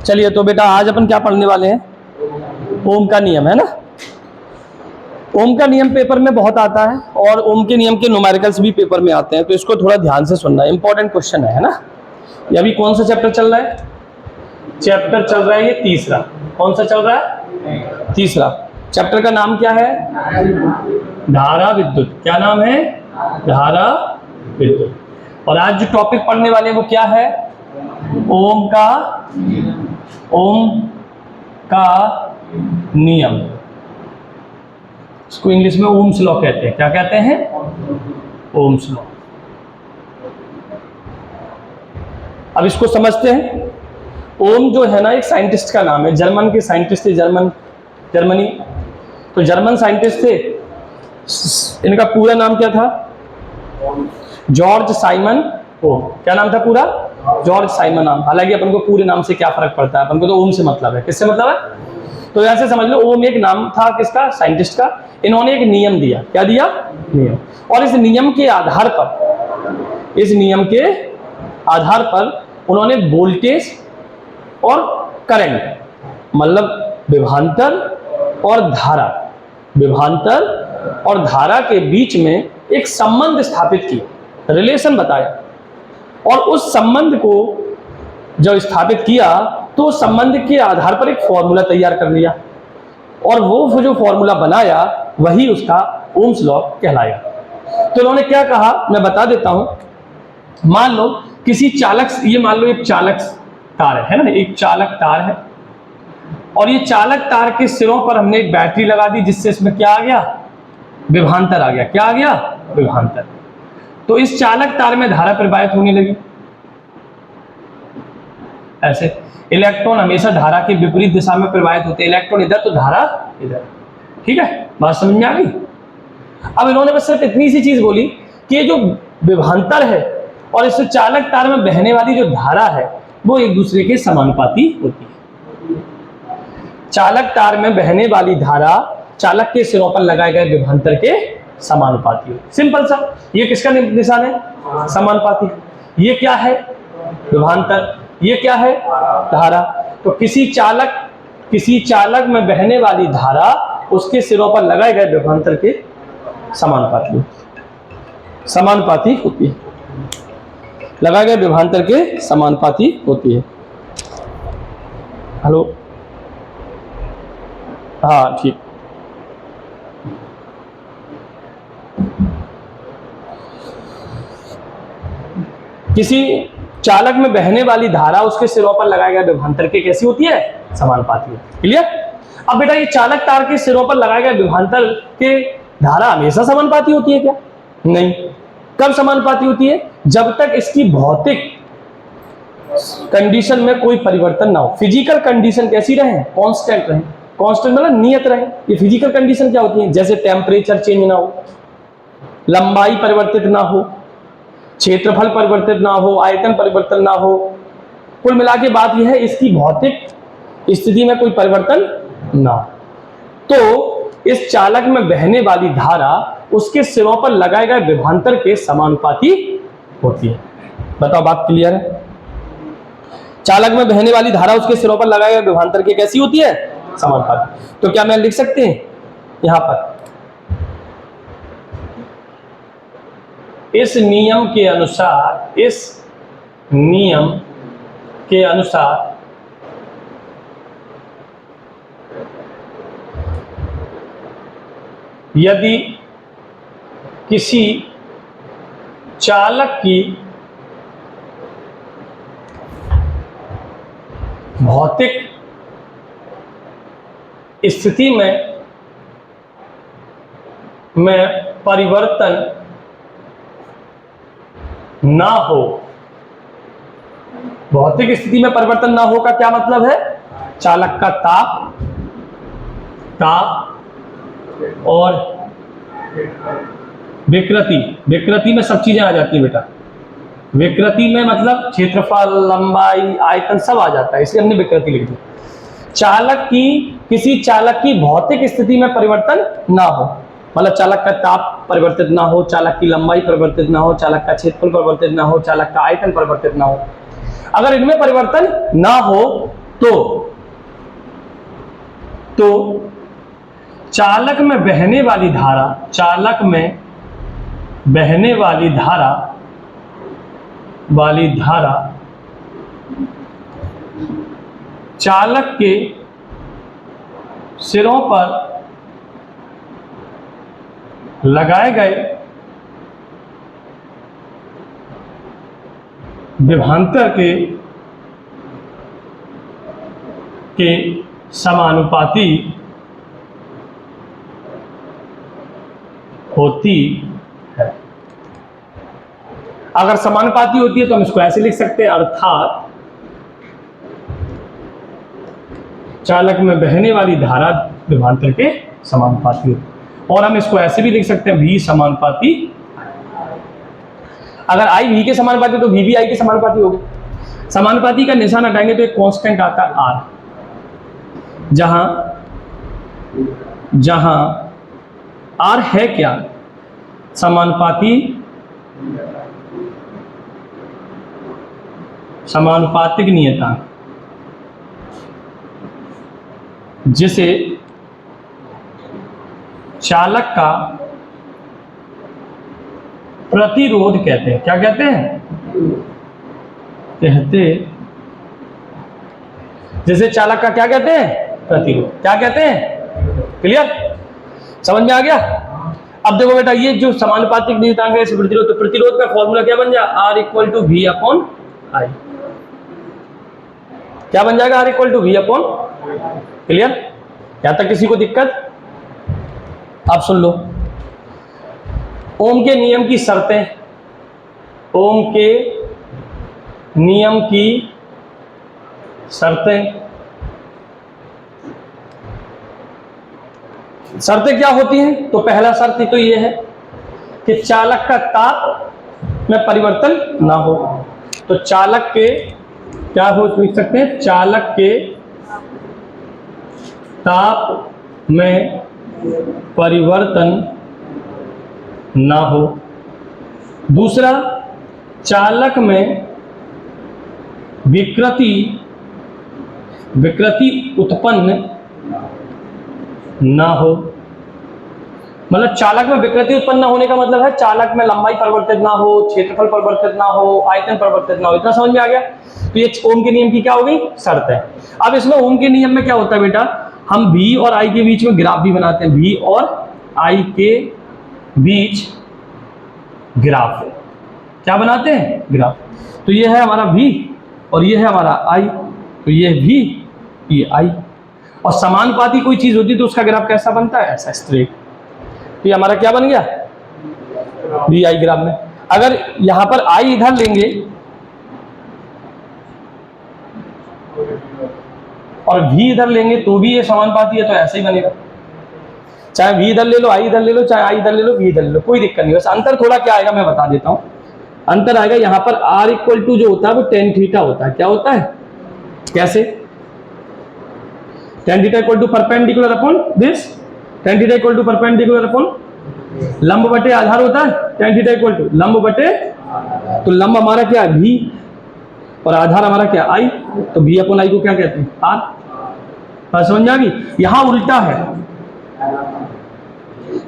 चलिए तो बेटा आज अपन क्या पढ़ने वाले हैं, ओम का नियम, है ना। ओम का नियम पेपर में बहुत आता है और ओम के नियम के न्यूमेरिकल्स भी पेपर में आते हैं, तो इसको थोड़ा ध्यान से सुनना, इंपॉर्टेंट क्वेश्चन है ना। ये अभी कौन सा चैप्टर चल रहा है? चैप्टर चल रहा है ये तीसरा। कौन सा चल रहा है? तीसरा। चैप्टर का नाम क्या है? धारा विद्युत। क्या नाम है? धारा विद्युत। और आज जो टॉपिक पढ़ने वाले हैं वो क्या है? ओम का नियम। इसको इंग्लिश में ओम्स लॉ कहते हैं। क्या कहते हैं? Ohm's law. अब इसको समझते हैं। ओम जो है ना एक साइंटिस्ट का नाम है, जर्मन के साइंटिस्ट थे, जर्मनी। तो जर्मन साइंटिस्ट थे, इनका पूरा नाम क्या था? जॉर्ज साइमन ओम। क्या नाम था पूरा? जॉर्ज साइमन नाम। हालांकि अपन को पूरे नाम से क्या फर्क पड़ता है, अपन को तो ओम से मतलब है। किससे मतलब है? तो ऐसे समझ लो ओम एक नाम था किसका? साइंटिस्ट का। इन्होंने एक नियम दिया। क्या दिया? नियम। और इस नियम के आधार पर उन्होंने वोल्टेज और करंट, मतलब विभवांतर और धारा के बीच में एक संबंध स्थापित किया, रिलेशन बताया। और उस संबंध को जब स्थापित किया तो उस संबंध के आधार पर एक फॉर्मूला तैयार कर लिया, और वो जो फॉर्मूला बनाया वही उसका ओम्स लॉ कहलाया। तो उन्होंने क्या कहा मैं बता देता हूं। मान लो किसी चालक, ये मान लो एक चालक तार है ना, एक चालक तार है, और ये चालक तार के सिरों पर हमने एक बैटरी लगा दी, जिससे इसमें क्या आ गया? विभवांतर आ गया। क्या आ गया? विभवांतर। तो इस चालक तार में धारा प्रवाहित होने लगी। ऐसे इलेक्ट्रॉन हमेशा धारा के विपरीत दिशा में प्रवाहित होते हैं, इलेक्ट्रॉन इधर तो धारा इधर। ठीक है, बात समझ में आ गई? अब इन्होंने बस सिर्फ इतनी सी चीज बोली कि ये जो विभवांतर है और इस चालक तार में बहने वाली जो धारा है वो एक दूसरे के समानुपाती होती है। चालक तार में बहने वाली धारा चालक के सिरों पर लगाए गए विभवांतर के समानुपाती होती है। सिंपल सा। ये किसका निशान है? समानुपाती। ये क्या है? विभवांतर। ये क्या है? धारा। तो किसी चालक में बहने वाली धारा उसके सिरों पर लगाए गए विभवांतर के समानुपाती होती है। लगाए गए विभवांतर के समानुपाती होती है। हेलो, हाँ ठीक। किसी चालक में बहने वाली धारा उसके सिरों पर लगाए गए विभवांतर के कैसी होती है? समानुपाती होती है। क्लियर? अब बेटा ये चालक तार के सिरों पर लगाए गए विभवांतर के धारा हमेशा समानुपाती होती है क्या? नहीं। कब समानुपाती होती है? जब तक इसकी भौतिक कंडीशन में कोई परिवर्तन ना हो। फिजिकल कंडीशन कैसी रहे? कांस्टेंट रहे। कांस्टेंट मतलब नियत रहे। ये फिजिकल कंडीशन क्या होती है? जैसे टेम्परेचर चेंज ना हो, लंबाई परिवर्तित ना हो, क्षेत्रफल परिवर्तित ना हो, आयतन परिवर्तन ना हो। कुल मिला के बात यह है इसकी भौतिक स्थिति में कोई परिवर्तन ना हो। तो इस चालक में बहने वाली धारा उसके सिरों पर लगाए गए विभवांतर के समानुपाती होती है। बताओ बात क्लियर है? चालक में बहने वाली धारा उसके सिरों पर लगाए गए विभवांतर के कैसी होती है? समानुपाती। तो क्या मैं लिख सकते हैं यहां पर, इस नियम के अनुसार यदि किसी चालक की भौतिक स्थिति में परिवर्तन ना हो, भौतिक स्थिति में परिवर्तन ना हो का क्या मतलब है? चालक का ताप और विकृति में सब चीजें आ जाती है बेटा। विकृति में मतलब क्षेत्रफल, लंबाई, आयतन सब आ जाता है, इसलिए हमने विकृति लिख दी। किसी चालक की भौतिक स्थिति में परिवर्तन ना हो, मतलब चालक का ताप परिवर्तित ना हो, चालक की लंबाई परिवर्तित ना हो, चालक का क्षेत्रफल परिवर्तित ना हो, चालक का आयतन परिवर्तित ना हो। अगर इनमें परिवर्तन ना हो तो चालक में बहने वाली धारा, चालक में बहने वाली धारा चालक के सिरों पर लगाए गए विभवांतर के समानुपाती होती है। अगर समानुपाती होती है तो हम इसको ऐसे लिख सकते हैं, अर्थात चालक में बहने वाली धारा विभवांतर के समानुपाती होती है। और हम इसको ऐसे भी लिख सकते हैं, V समानुपाती। अगर I V के समानुपाती तो V भी I के समानुपाती होगी। समानुपाती का निशान हटाएंगे तो एक कांस्टेंट आता है R, जहां R है क्या? समानुपातिक नियतांक, जिसे चालक का प्रतिरोध कहते हैं। क्या कहते हैं? जिसे चालक का क्या कहते हैं? प्रतिरोध। क्या कहते हैं? क्लियर? समझ में आ गया? अब देखो बेटा, ये जो समानुपातिक नियतांक है प्रतिरोध, तो प्रतिरोध का फॉर्मूला क्या बन जाए? R equal to V upon I। क्या बन जाएगा? R equal to V upon. Clear? यहां तक किसी को दिक्कत? आप सुन लो, ओम के नियम की शर्तें, ओम के नियम की शर्तें क्या होती हैं? तो पहला शर्त तो ये है कि चालक का ताप में परिवर्तन ना हो। तो चालक के क्या हो लिख सकते हैं? चालक के ताप में परिवर्तन ना हो। दूसरा, चालक में विकृति उत्पन्न ना हो। मतलब चालक में विकृति उत्पन्न होने का मतलब है चालक में लंबाई परिवर्तित ना हो, क्षेत्रफल परिवर्तित ना हो, आयतन परिवर्तित ना हो। इतना समझ में आ गया? तो ये ओम के नियम की क्या हो गई? शर्त है। अब इसमें ओम के नियम में क्या होता है बेटा? हम V और I के बीच में ग्राफ भी बनाते हैं। V और I के बीच ग्राफ क्या बनाते हैं? ग्राफ। तो ये है हमारा V और ये है हमारा I। तो ये V, ये I। और समानुपाती कोई चीज होती है तो उसका ग्राफ कैसा बनता है? ऐसा स्ट्रेट। तो ये हमारा क्या बन गया? V I ग्राफ में। अगर यहां पर I इधर लेंगे और V इधर लेंगे तो भी ये समानुपाती है, तो ऐसे ही बनेगा। चाहे V इधर ले लो, I इधर ले लो, चाहे I इधर ले लो, V इधर ले लो, कोई दिक्कत नहीं। बस अंतर थोड़ा क्या आएगा मैं बता देता हूं। अंतर आएगा यहाँ पर R इक्वल टू जो होता है वो tan थीटा होता है। क्या होता है? कैसे? tan theta equal to perpendicular upon this, tan theta equal to perpendicular upon लंब बटे आधार होता है। tan थीटा इक्वल टू लंब बटे, तो लंब हमारा क्या है? V और आधार हमारा क्या? I। तो V अपॉन I को क्या कहते हैं? R। समझ में आ गई? यहां उल्टा है,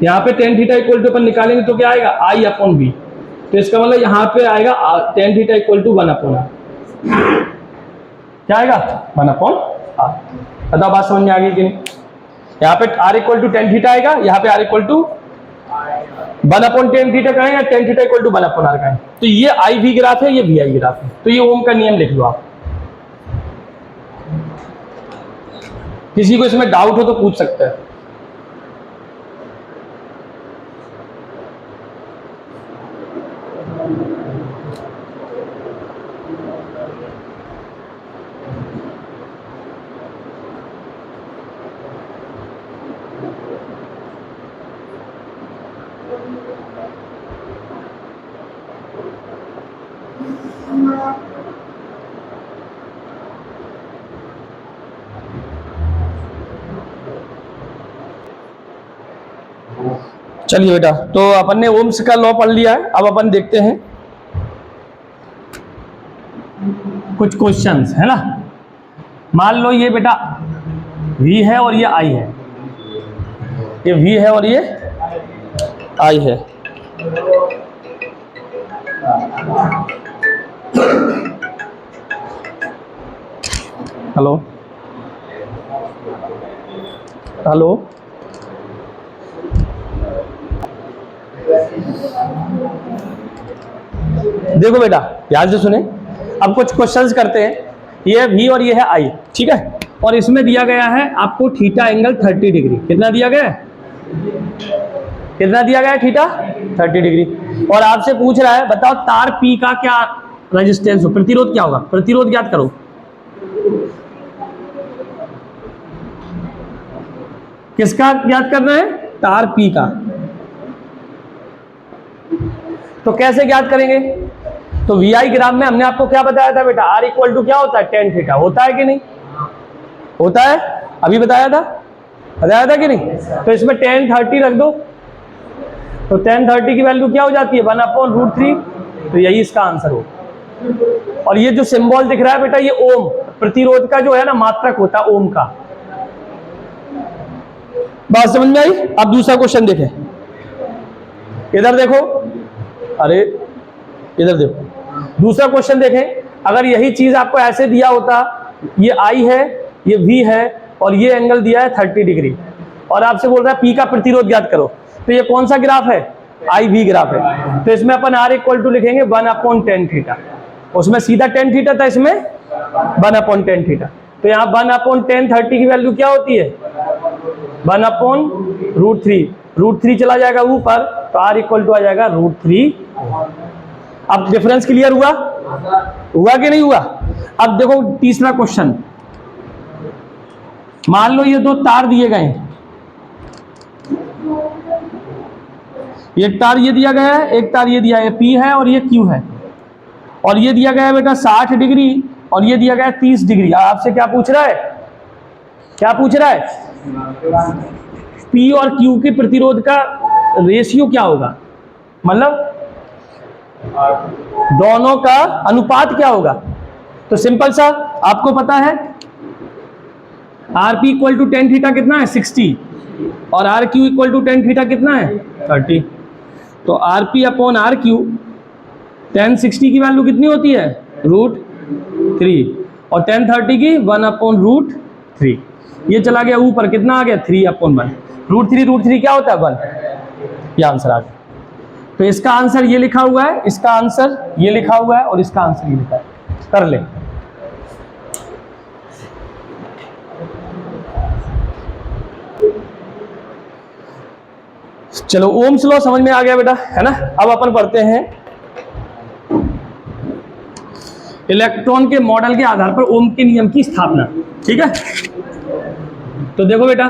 यहाँ पे tan थीटा इक्वल टू अपन निकालेंगे तो क्या आएगा? I upon V। तो इसका मतलब यहाँ पे आएगा tan theta equal to 1 upon R। क्या आएगा? 1 अपॉन R। बताओ बात समझ में आ गई कि नहीं? यहाँ पे R equal to tan theta आएगा, यहाँ पे R equal to 1 upon tan theta का है या tan theta equal to 1 upon R का है। तो ये IV ग्राफ है, ये VI ग्राफ है। तो ये ओम का नियम लिख लो आप। किसी को इसमें डाउट हो तो पूछ सकते हैं। चलिए बेटा, तो अपन ने ओम्स का लॉ पढ़ लिया है। अब अपन देखते हैं कुछ क्वेश्चंस, है ना। मान लो ये बेटा V है और ये I है, ये V है और ये I है। हेलो हेलो, देखो बेटा ध्यान से सुने। अब कुछ क्वेश्चंस करते हैं। ये है V और ये है I, ठीक है। और इसमें दिया गया है आपको थीटा एंगल 30 डिग्री। कितना दिया गया है? कितना दिया गया है? Theta 30 degree. और आपसे पूछ रहा है बताओ तार P का क्या रेजिस्टेंस हो, प्रतिरोध क्या होगा? प्रतिरोध ज्ञात करो। किसका ज्ञात करना है? तार P का। तो कैसे ज्ञात करेंगे? तो VI ग्राम में हमने आपको क्या बताया था बेटा? R इक्वल टू क्या होता है? tan theta. होता है कि नहीं? होता है, अभी बताया था कि नहीं? तो इसमें tan 30 रख दो, तो tan 30 की वैल्यू क्या हो जाती है? 1/√3। तो यही इसका आंसर हो। और ये जो सिंबल दिख रहा है बेटा, ये ओम, प्रतिरोध का जो है ना मात्रक होता है ओम का। बात समझ में आई? अब दूसरा क्वेश्चन देखें। इधर देखो, अरे इधर देखो, दूसरा क्वेश्चन देखें। अगर यही चीज आपको ऐसे दिया होता, ये I है, ये V है और ये एंगल दिया है 30 डिग्री, और आपसे बोल रहा है P का प्रतिरोध ज्ञात करो, तो ये कौन सा ग्राफ है? IV ग्राफ है। तो इसमें अपन R इक्वल टू लिखेंगे 1/tan थीटा। उसमें सीधा tan थीटा था, इसमें 1/tan थीटा। तो यहाँ 1/tan 30 की वैल्यू क्या होती है? 1/√3। √3 चला जाएगा ऊपर, तो R इक्वल टू आ जाएगा √3। अब डिफरेंस क्लियर हुआ? हुआ कि नहीं हुआ? अब देखो तीसरा क्वेश्चन। मान लो ये दो तार दिए गए हैं, ये तार ये दिया गया है, एक तार ये दिया है, P है और ये Q है, और ये दिया गया है बेटा 60 डिग्री और ये दिया गया है 30 डिग्री। आपसे क्या पूछ रहा है? क्या पूछ रहा है? P और Q के प्रतिरोध का रेशियो क्या होगा, मतलब दोनों का अनुपात क्या होगा? तो सिंपल सा आपको पता है, RP equal to tan theta कितना है? 60, और RQ equal to tan theta कितना है? 30। तो RP अपॉन RQ, tan 60 की वैल्यू कितनी होती है? √3, और tan 30 की 1/√3। ये चला गया ऊपर, कितना आ गया? 3/1। √3 क्या होता है? 1। ये आंसर आ गया। तो इसका आंसर ये लिखा हुआ है, इसका आंसर ये लिखा हुआ है, और इसका आंसर ये लिखा है। कर ले। चलो ओम्स लॉ समझ में आ गया बेटा, है ना। अब अपन पढ़ते हैं इलेक्ट्रॉन के मॉडल के आधार पर ओम के नियम की स्थापना, ठीक है। तो देखो बेटा,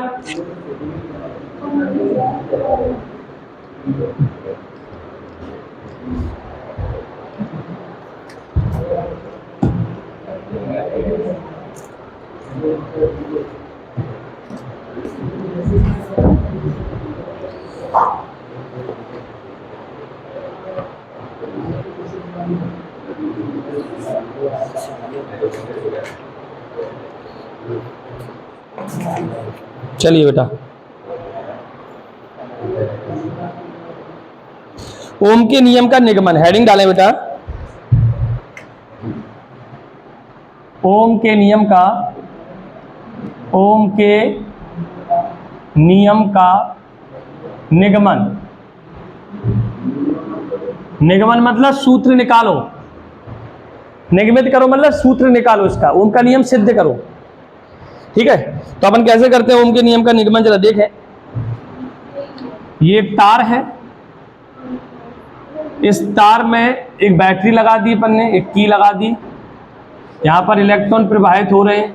चलिए बेटा, ओम के नियम का निगमन, हेडिंग डालें बेटा। ओम के नियम का, ओम के नियम का निगमन। निगमन मतलब सूत्र निकालो, निगमित करो मतलब सूत्र निकालो इसका, ओम का नियम सिद्ध करो, ठीक है। तो अपन कैसे करते हैं ओम के नियम का निगमन, जरा देखें। ये एक तार है, इस तार में एक बैटरी लगा दी अपन ने, एक की लगा दी, यहां पर इलेक्ट्रॉन प्रवाहित हो रहे हैं,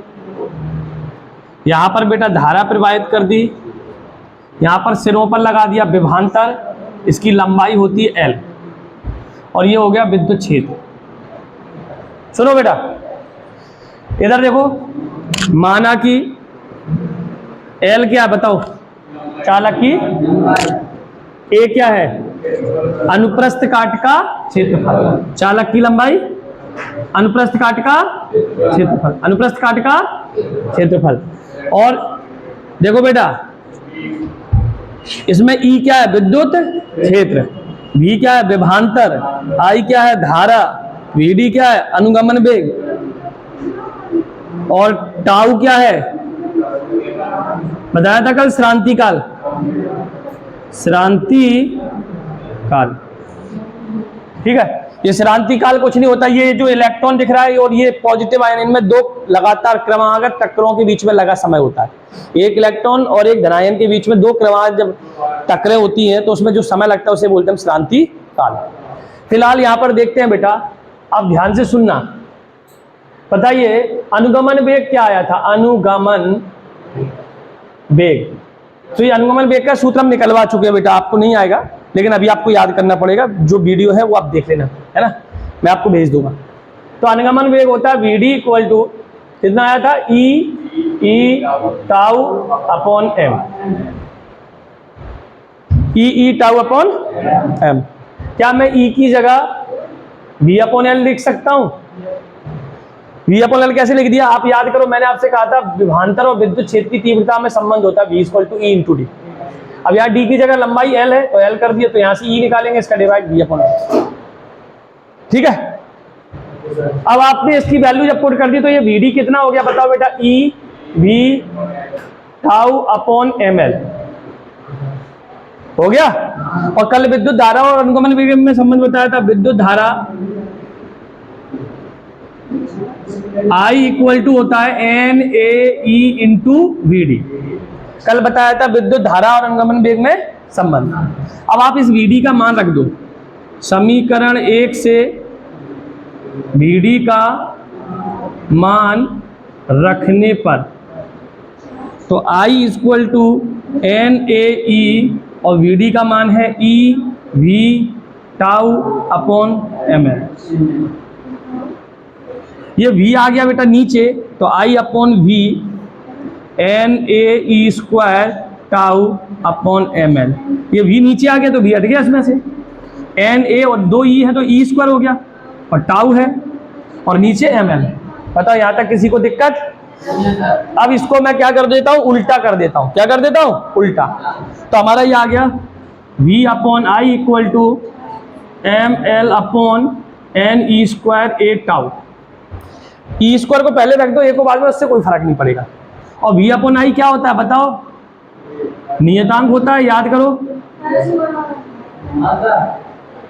यहां पर बेटा धारा प्रवाहित कर दी, यहां पर सिरों पर लगा दिया विभवांतर, इसकी लंबाई होती है L, और ये हो गया विद्युत क्षेत्र। सुनो बेटा, इधर देखो, माना कि L क्या बताओ, चालक की ए क्या है, अनुप्रस्थ काट का क्षेत्रफल, चालक की लंबाई, अनुप्रस्थ काट का क्षेत्रफल, अनुप्रस्थ काट का क्षेत्रफल। और देखो बेटा, इसमें ई क्या है, विद्युत क्षेत्र, वी क्या है, विभवांतर, आई क्या है, धारा, वीडी क्या है, अनुगमन वेग, और टाउ क्या है, बताया था कल, श्रांति काल, श्रांति काल। ठीक है, ये श्रांति काल कुछ नहीं होता, ये जो इलेक्ट्रॉन दिख रहा है और ये पॉजिटिव आयन, इनमें दो लगातार क्रमागत टक्करों के बीच में लगा समय होता है। एक इलेक्ट्रॉन और एक धनायन के बीच में दो क्रमागत जब टक्करें होती हैं तो उसमें जो समय लगता है उसे बोलते हैं श्रांति काल। फिलहाल यहां पर देखते हैं बेटा, आप ध्यान से सुनना, बताइए अनुगमन वेग क्या आया था, अनुगमन वेग। तो ये अनुगमन वेग का सूत्र हम निकलवा चुके हैं बेटा, आपको नहीं आएगा लेकिन अभी आपको याद करना पड़ेगा, जो वीडियो है वो आप देख लेना, है ना, मैं आपको भेज दूंगा। तो अनुगमन वेग होता है वीडी इक्वल टू कितना आया था, ई टाउ अपॉन एम, ई टाउ अपॉन एम। क्या मैं ई की जगह वी अपॉन एल लिख सकता हूं, वी अपॉन एल कैसे लिख दिया, आप याद करो, मैंने आपसे कहा था विभवांतर और विद्युत क्षेत्र की तीव्रता में संबंध होता है V equal to E into D. अब यहाँ डी की जगह लंबाई एल है तो एल कर दिया, तो यहां से ई निकालेंगे, इसका डिवाइड वी अपॉन एल। ठीक है, अब आपने इसकी वैल्यू जब पुट कर दी तो ये वी डी कितना हो गया बताओ बेटा, E V tau upon M L हो गया। और कल विद्युत धारा और अनुगमन वेग में संबंध बताया था, विद्युत धारा I इक्वल टू होता है N A E into V D, कल बताया था विद्युत धारा और अनुगमन वेग में संबंध। अब आप इस वी डी का मान रख दो, समीकरण 1 से वी डी का मान रखने पर तो I equal to N A E और वी डी का मान है E V tau upon M L. ये v आ गया बेटा नीचे, तो I upon V N A E square tau upon M L, ये v नीचे आ गया तो v हट गया इसमें से, एन ए और दो ई है तो ई स्क्वायर हो गया, और टाउ है और नीचे एम एल। बताओ यहां तक किसी को दिक्कत? अब इसको मैं क्या कर देता हूं, उल्टा कर देता हूं, क्या कर देता हूं, उल्टा। तो हमारा ये आ गया v upon I equal to M L upon N E square A tau. E square को पहले रख दो, ए को बाद में, उससे कोई फर्क नहीं पड़ेगा। और वी अपॉन आई क्या होता है बताओ, नियतांक होता है, याद करो,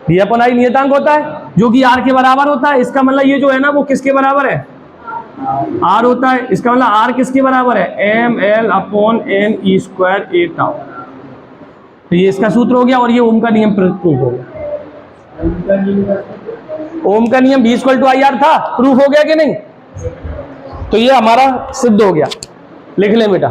वी अपॉन आई नियतांक होता है जो कि आर के बराबर होता है। इसका मतलब ये जो है ना वो किसके बराबर है, आर होता है। इसका मतलब आर किसके बराबर है, M L upon N E square A tau. तो ये इसका सूत्र हो गया और ये ओम का नियम प्रूफ हो गया। ओम का नियम V equal to I R था, प्रूफ हो गया कि नहीं? तो ये हमारा सिद्ध हो गया, लिख लें बेटा।